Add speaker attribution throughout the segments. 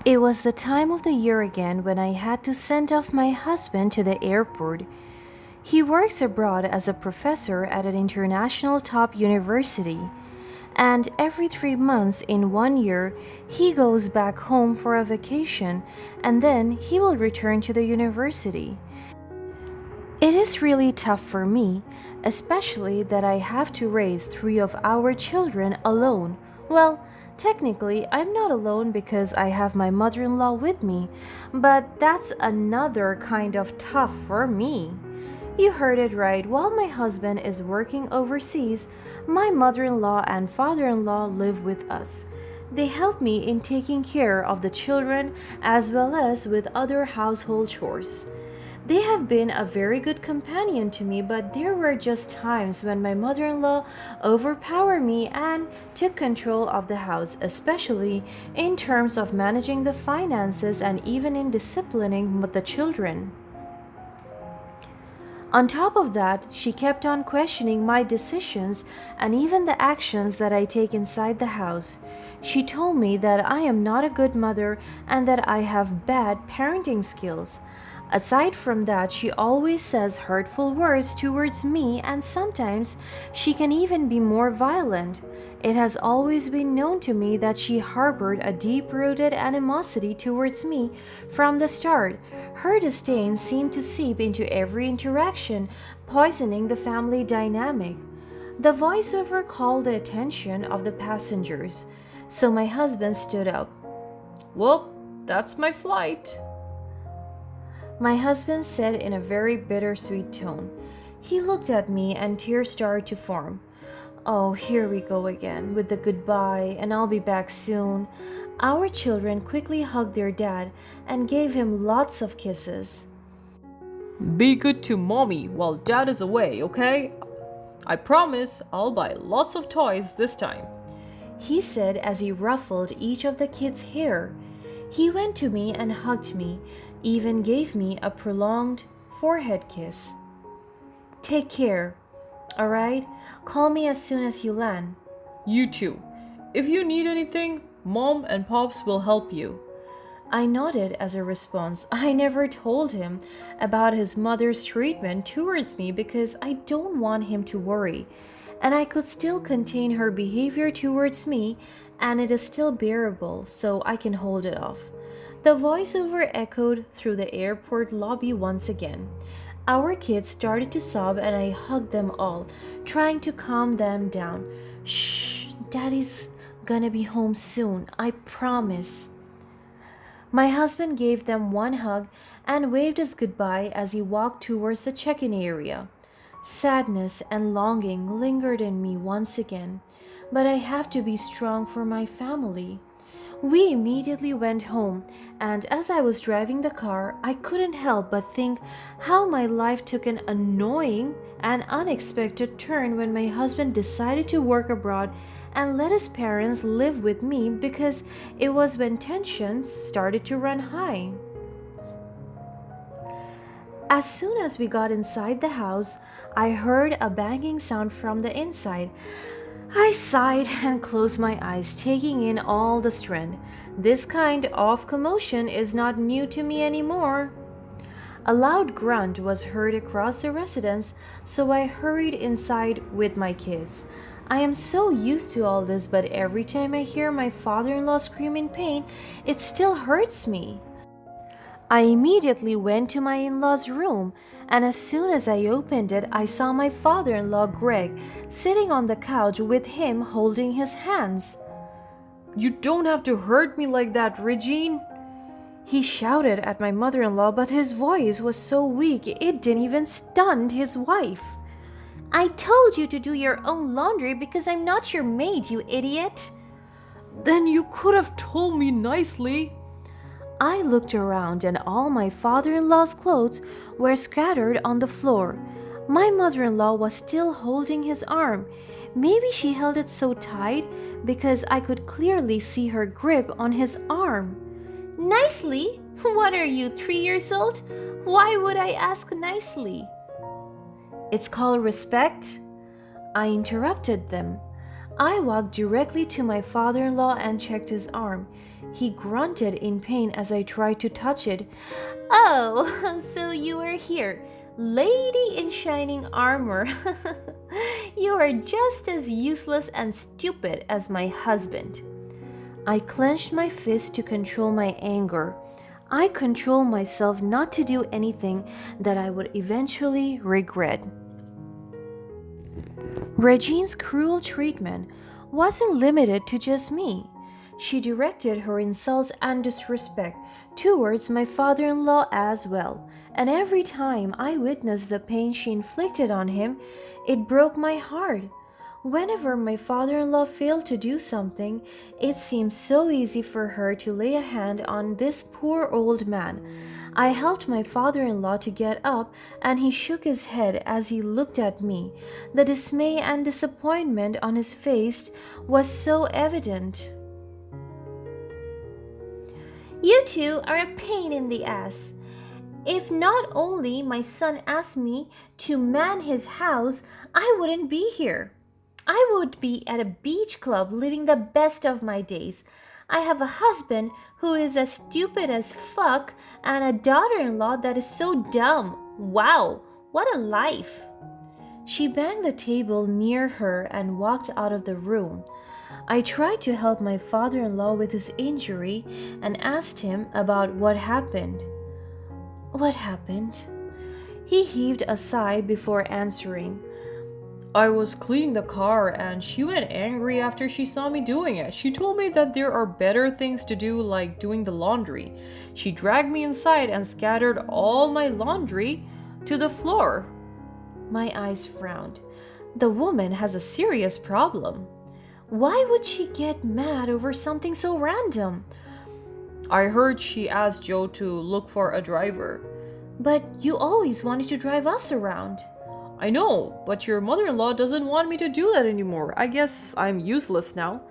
Speaker 1: It was the time of the year again when I had to send off my husband to the airport. He works abroad as a professor at an international top university, and every 3 months in one year, he goes back home for a vacation and then he will return to the university. It is really tough for me, especially that I have to raise three of our children alone. Well, technically, I'm not alone because I have my mother in law with me, but that's another kind of tough for me. You heard it right. While my husband is working overseas, my mother in law and father in law live with us. They help me in taking care of the children as well as with other household chores. They have been a very good companion to me, but there were just times when my mother in law overpowered me and took control of the house, especially in terms of managing the finances and even in disciplining the children. On top of that, she kept on questioning my decisions and even the actions that I take inside the house. She told me that I am not a good mother and that I have bad parenting skills. Aside from that, she always says hurtful words towards me, and sometimes she can even be more violent. It has always been known to me that she harbored a deep rooted animosity towards me from the start. Her disdain seemed to seep into every interaction, poisoning the family dynamic. The voiceover called the attention of the passengers, so my husband stood up. "Well, that's my flight," my husband said in a very bittersweet tone. He looked at me and tears started to form. Oh, here we go again with the goodbye and I'll be back soon. Our children quickly hugged their dad and gave him lots of kisses. "Be good to mommy while dad is away, okay? I promise I'll buy lots of toys this time," he said as he ruffled each of the kids' hair. He went to me and hugged me, even gave me a prolonged forehead kiss. "Take care, alright? Call me as soon as you land." "You too. If you need anything, Mom and Pops will help you." I nodded as a response. I never told him about his mother's treatment towards me because I don't want him to worry. And I could still contain her behavior towards me, and it is still bearable, so I can hold it off. The voiceover echoed through the airport lobby once again. Our kids started to sob, and I hugged them all, trying to calm them down. "Shh, Daddy's gonna be home soon, I promise." My husband gave them one hug and waved us goodbye as he walked towards the check in area. Sadness and longing lingered in me once again, but I have to be strong for my family. We immediately went home, and as I was driving the car, I couldn't help but think how my life took an annoying and unexpected turn when my husband decided to work abroad and let his parents live with me because it was when tensions started to run high. As soon as we got inside the house, I heard a banging sound from the inside. I sighed and closed my eyes, taking in all the strength. This kind of commotion is not new to me anymore. A loud grunt was heard across the residence, so I hurried inside with my kids. I am so used to all this, but every time I hear my father in law scream in pain, it still hurts me. I immediately went to my in law's room, and as soon as I opened it, I saw my father in law, Greg, sitting on the couch with him holding his hands. "You don't have to hurt me like that, Regine," he shouted at my mother in law, but his voice was so weak it didn't even stun his wife. "I told you to do your own laundry because I'm not your maid, you idiot." "Then you could have told me nicely." I looked around and all my father in law's clothes were scattered on the floor. My mother in law was still holding his arm. Maybe she held it so tight because I could clearly see her grip on his arm. "Nicely? What are you, 3 years old? Why would I ask nicely?" "It's called respect," I interrupted them. I walked directly to my father in law and checked his arm. He grunted in pain as I tried to touch it. Oh, so you are here, lady in shining armor. You are just as useless and stupid as my husband. I clenched my fist to control my anger. I controlled myself not to do anything that I would eventually regret. Regine's cruel treatment wasn't limited to just me. She directed her insults and disrespect towards my father in law as well, and every time I witnessed the pain she inflicted on him, it broke my heart. Whenever my father in law failed to do something, it seemed so easy for her to lay a hand on this poor old man. I helped my father in law to get up, and he shook his head as he looked at me. The dismay and disappointment on his face was so evident. You two are a pain in the ass. If not only my son asked me to man his house, I wouldn't be here. I would be at a beach club living the best of my days. I have a husband who is as stupid as fuck and a daughter-in-law that is so dumb. Wow, what a life. She banged the table near her and walked out of the room. I tried to help my father-in-law with his injury and asked him about what happened. What happened? He heaved a sigh before answering. I was cleaning the car and she went angry after she saw me doing it. She told me that there are better things to do, like doing the laundry. She dragged me inside and scattered all my laundry to the floor. My eyes frowned. The woman has a serious problem. Why would she get mad over something so random? I heard she asked Joe to look for a driver. But you always wanted to drive us around. I know, but your mother-in-law doesn't want me to do that anymore. I guess I'm useless now.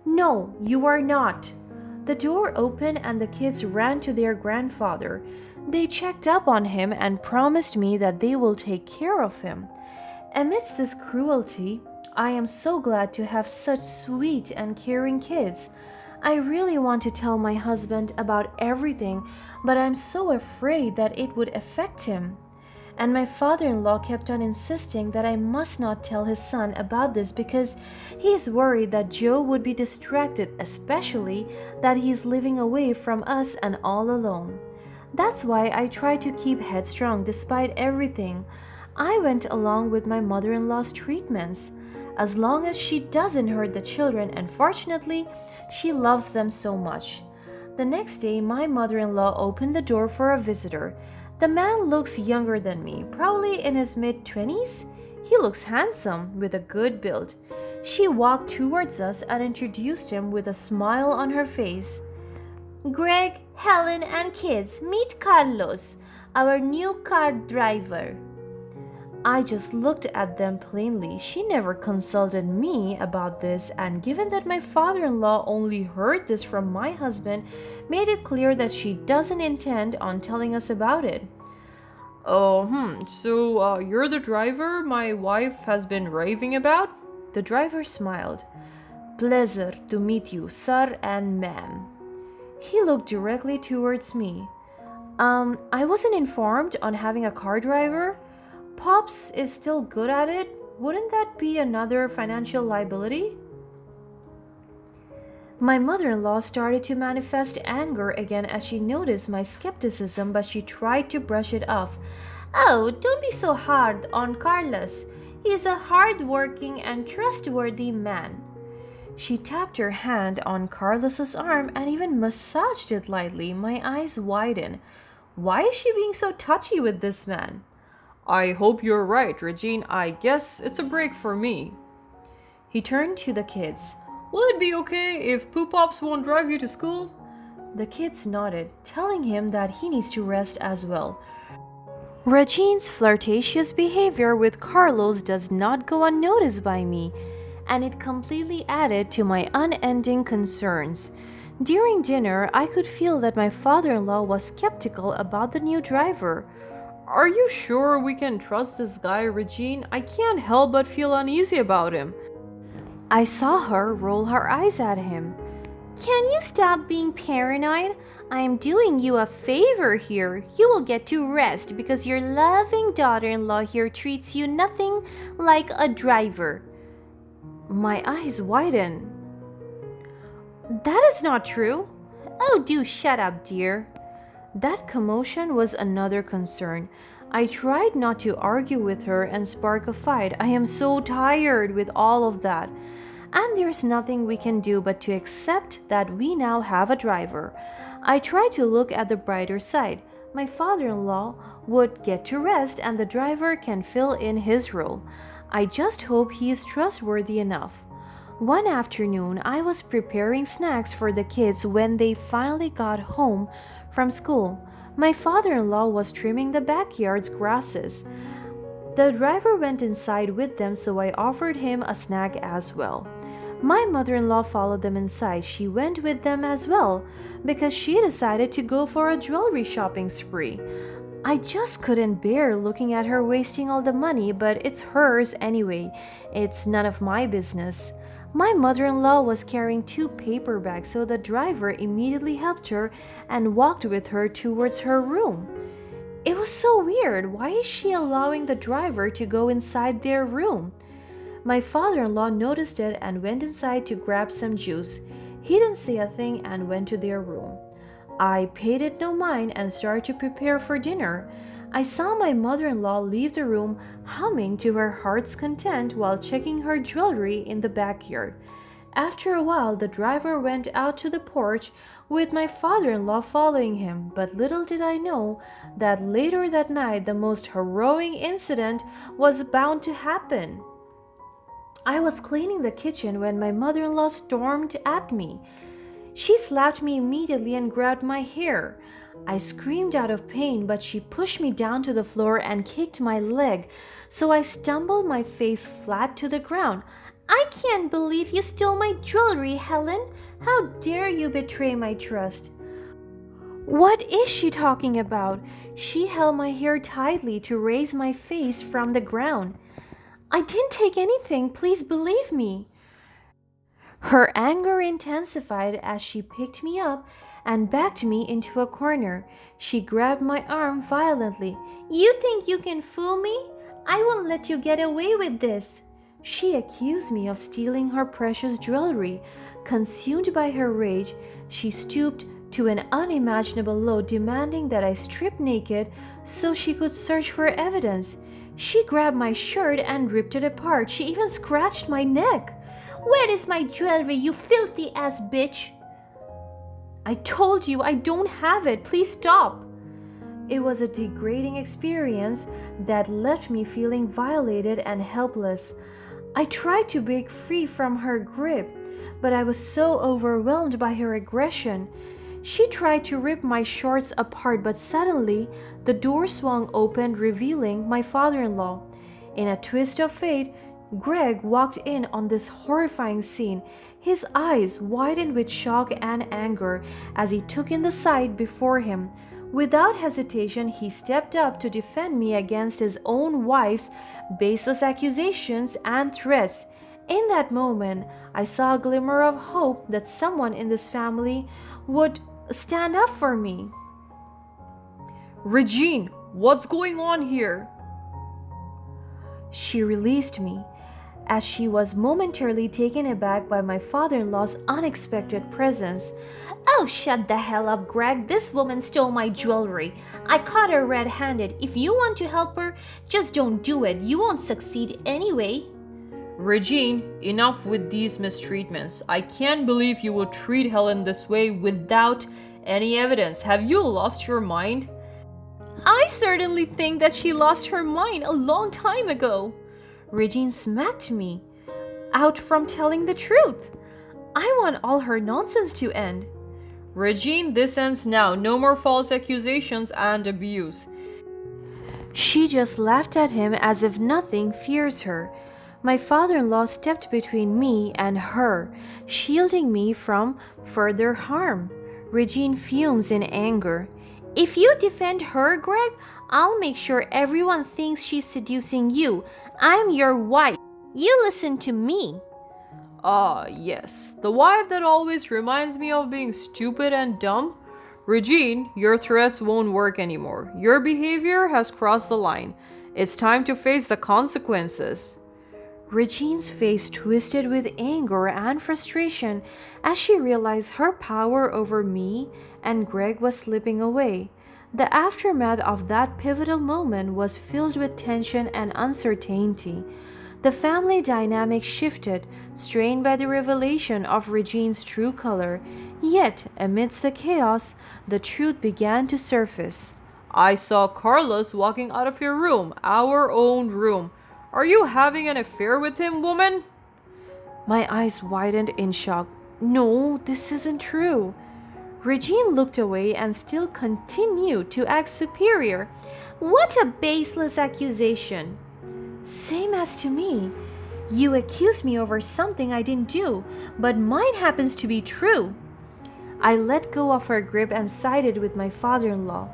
Speaker 1: No, you are not. The door opened and the kids ran to their grandfather. They checked up on him and promised me that they will take care of him. Amidst this cruelty, I am so glad to have such sweet and caring kids. I really want to tell my husband about everything, but I'm so afraid that it would affect him. And my father-in-law kept on insisting that I must not tell his son about this because he is worried that Joe would be distracted, especially that he is living away from us and all alone. That's why I try to keep headstrong despite everything. I went along with my mother-in-law's treatments. As long as she doesn't hurt the children, and fortunately, she loves them so much. The next day, my mother-in-law opened the door for a visitor. The man looks younger than me, probably in his mid-20s. He looks handsome, with a good build. She walked towards us and introduced him with a smile on her face. Greg, Helen, and kids, meet Carlos, our new car driver. I just looked at them plainly. She never consulted me about this, and given that my father-in-law only heard this from my husband, made it clear that she doesn't intend on telling us about it. So you're the driver my wife has been raving about? The driver smiled. Pleasure to meet you, sir and ma'am. He looked directly towards me. I wasn't informed on having a car driver. Pops is still good at it. Wouldn't that be another financial liability? My mother-in-law started to manifest anger again as she noticed my skepticism, but she tried to brush it off. Oh, don't be so hard on Carlos. He is a hard-working and trustworthy man. She tapped her hand on Carlos's arm and even massaged it lightly. My eyes widened. Why is she being so touchy with this man? I hope you're right, Regine. I guess it's a break for me. He turned to the kids. Will it be okay if Poopops won't drive you to school? The kids nodded, telling him that he needs to rest as well. Regine's flirtatious behavior with Carlos does not go unnoticed by me, and it completely added to my unending concerns. During dinner, I could feel that my father-in-law was skeptical about the new driver. Are you sure we can trust this guy, Regine? I can't help but feel uneasy about him. I saw her roll her eyes at him. Can you stop being paranoid? I am doing you a favor here. You will get to rest because your loving daughter-in-law here treats you nothing like a driver. My eyes widened. That is not true. Oh, do shut up, dear. That commotion was another concern. I tried not to argue with her and spark a fight. I am so tired with all of that. And there's nothing we can do but to accept that we now have a driver. I try to look at the brighter side. My father-in-law would get to rest and the driver can fill in his role. I just hope he is trustworthy enough. One afternoon, I was preparing snacks for the kids when they finally got home from school. My father-in-law was trimming the backyard's grasses. The driver went inside with them, so I offered him a snack as well. My mother-in-law followed them inside. She went with them as well because she decided to go for a jewelry shopping spree. I just couldn't bear looking at her wasting all the money, but it's hers anyway. It's none of my business. My mother-in-law was carrying 2 paper bags, so the driver immediately helped her and walked with her towards her room. It was so weird. Why is she allowing the driver to go inside their room? My father-in-law noticed it and went inside to grab some juice. He didn't say a thing and went to their room. I paid it no mind and started to prepare for dinner. I saw my mother-in-law leave the room humming to her heart's content while checking her jewelry in the backyard. After a while, the driver went out to the porch with my father-in-law following him, but little did I know that later that night the most harrowing incident was bound to happen. I was cleaning the kitchen when my mother-in-law stormed at me. She slapped me immediately and grabbed my hair. I screamed out of pain, but she pushed me down to the floor and kicked my leg, so I stumbled my face flat to the ground. I can't believe you stole my jewelry, Helen. How dare you betray my trust? What is she talking about? She held my hair tightly to raise my face from the ground. I didn't take anything, please believe me. Her anger intensified as she picked me up and backed me into a corner. She grabbed my arm violently. You think you can fool me? I won't let you get away with this. She accused me of stealing her precious jewelry. Consumed by her rage, she stooped to an unimaginable low, demanding that I strip naked so she could search for evidence. She grabbed my shirt and ripped it apart. She even scratched my neck. Where is my jewelry, you filthy ass bitch? I told you I don't have it. Please stop. It was a degrading experience that left me feeling violated and helpless. I tried to break free from her grip, but I was so overwhelmed by her aggression. She tried to rip my shorts apart, but suddenly the door swung open, revealing my father-in-law. In a twist of fate, Greg walked in on this horrifying scene. His eyes widened with shock and anger as he took in the sight before him. Without hesitation, he stepped up to defend me against his own wife's baseless accusations and threats. In that moment, I saw a glimmer of hope that someone in this family would stand up for me.
Speaker 2: Regine, what's going on here?
Speaker 1: She released me, as she was momentarily taken aback by my father-in-law's unexpected presence. Oh, shut the hell up, Greg. This woman stole my jewelry. I caught her red-handed. If you want to help her, just don't do it. You won't succeed anyway.
Speaker 2: Regine, enough with these mistreatments. I can't believe you would treat Helen this way without any evidence. Have you lost your mind?
Speaker 1: I certainly think that she lost her mind a long time ago. Regine smacked me out from telling the truth. I want all her nonsense to end.
Speaker 2: Regine, this ends now. No more false accusations and abuse.
Speaker 1: She just laughed at him as if nothing fears her. My father-in-law stepped between me and her, shielding me from further harm. Regine fumes in anger. If you defend her, Greg, I'll make sure everyone thinks she's seducing you. I'm your wife. You listen to me.
Speaker 2: Ah, yes, the wife that always reminds me of being stupid and dumb. Regine, your threats won't work anymore. Your behavior has crossed the line. It's time to face the consequences.
Speaker 1: Regine's face twisted with anger and frustration as she realized her power over me and Greg was slipping away. The aftermath of that pivotal moment was filled with tension and uncertainty. The family dynamic shifted, strained by the revelation of Regine's true color. Yet, amidst the chaos, the truth began to surface.
Speaker 2: I saw Carlos walking out of your room, our own room. Are you having an affair with him, woman?
Speaker 1: My eyes widened in shock. No, this isn't true. Regine looked away and still continued to act superior. What a baseless accusation! Same as to me. You accused me over something I didn't do, but mine happens to be true. I let go of her grip and sided with my father-in-law.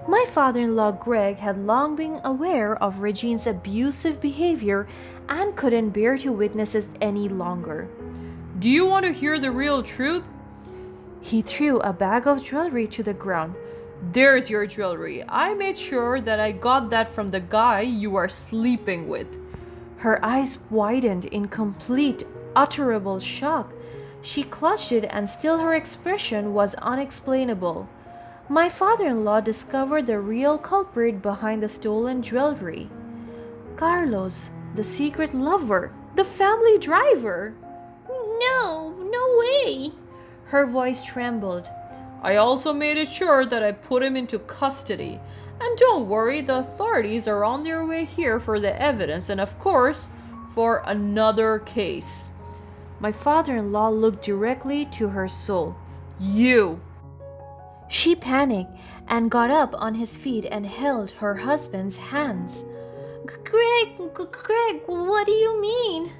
Speaker 1: My father-in-law Greg had long been aware of Regine's abusive behavior and couldn't bear to witness it any longer.
Speaker 2: Do you want to hear the real truth?
Speaker 1: He threw a bag of jewelry to the ground.
Speaker 2: There's your jewelry. I made sure that I got that from the guy you are sleeping with.
Speaker 1: Her eyes widened in complete, utterable shock. She clutched it and still her expression was unexplainable. My father-in-law discovered the real culprit behind the stolen jewelry. Carlos, the secret lover, the family driver. No, no way. Her voice trembled.
Speaker 2: I also made it sure that I put him into custody. And don't worry, the authorities are on their way here for the evidence and, of course, for another case.
Speaker 1: My father-in-law looked directly to her soul.
Speaker 2: You.
Speaker 1: She panicked and got up on his feet and held her husband's hands. Greg, what do you mean?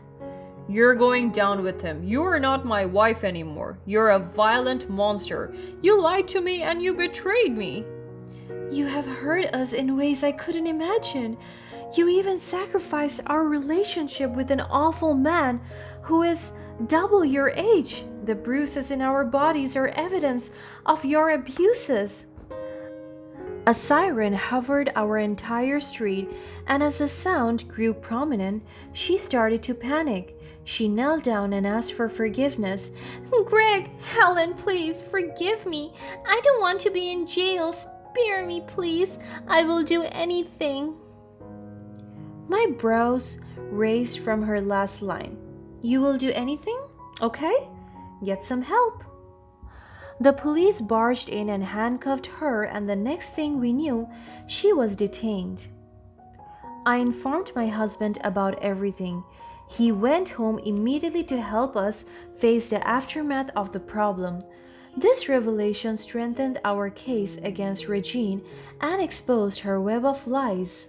Speaker 2: You're going down with him. You are not my wife anymore. You're a violent monster. You lied to me and you betrayed me.
Speaker 1: You have hurt us in ways I couldn't imagine. You even sacrificed our relationship with an awful man who is double your age. The bruises in our bodies are evidence of your abuses. A siren hovered our entire street, and as the sound grew prominent, she started to panic. She knelt down and asked for forgiveness. Greg, Helen, please forgive me. I don't want to be in jail. Spare me, please. I will do anything. My brows raised from her last line. You will do anything? Okay? Get some help. The police barged in and handcuffed her, and the next thing we knew, she was detained. I informed my husband about everything. He went home immediately to help us face the aftermath of the problem. This revelation strengthened our case against Regine and exposed her web of lies.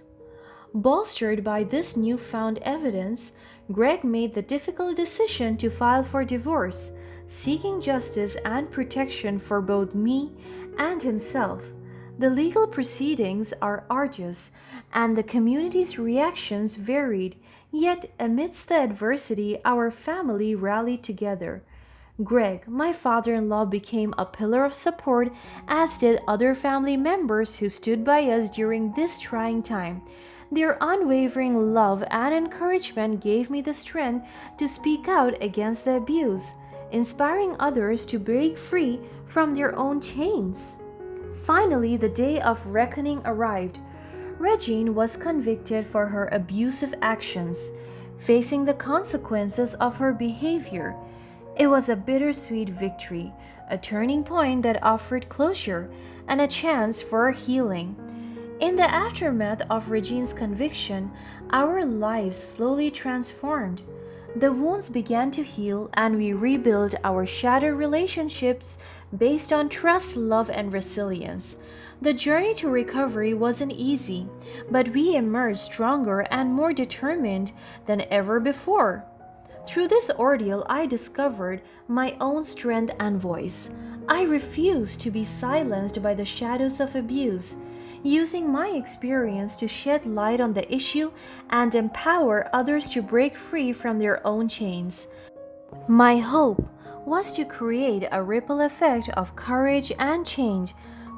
Speaker 1: Bolstered by this newfound evidence, Greg made the difficult decision to file for divorce, seeking justice and protection for both me and himself. The legal proceedings are arduous, and the community's reactions varied, yet amidst the adversity, our family rallied together. Greg, my father-in-law, became a pillar of support, as did other family members who stood by us during this trying time. Their unwavering love and encouragement gave me the strength to speak out against the abuse, inspiring others to break free from their own chains. Finally, the day of reckoning arrived. Regine was convicted for her abusive actions, facing the consequences of her behavior. It was a bittersweet victory, a turning point that offered closure and a chance for healing. In the aftermath of Regine's conviction, our lives slowly transformed. The wounds began to heal, and we rebuilt our shattered relationships based on trust, love, and resilience. The journey to recovery wasn't easy, but we emerged stronger and more determined than ever before. Through this ordeal, I discovered my own strength and voice. I refused to be silenced by the shadows of abuse, using my experience to shed light on the issue and empower others to break free from their own chains. My hope was to create a ripple effect of courage and change,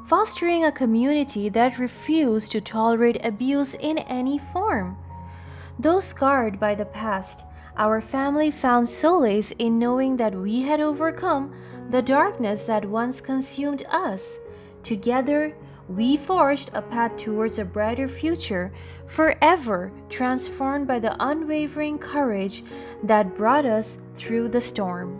Speaker 1: fostering a community that refused to tolerate abuse in any form. Though scarred by the past, our family found solace in knowing that we had overcome the darkness that once consumed us. Together, we forged a path towards a brighter future, forever transformed by the unwavering courage that brought us through the storm.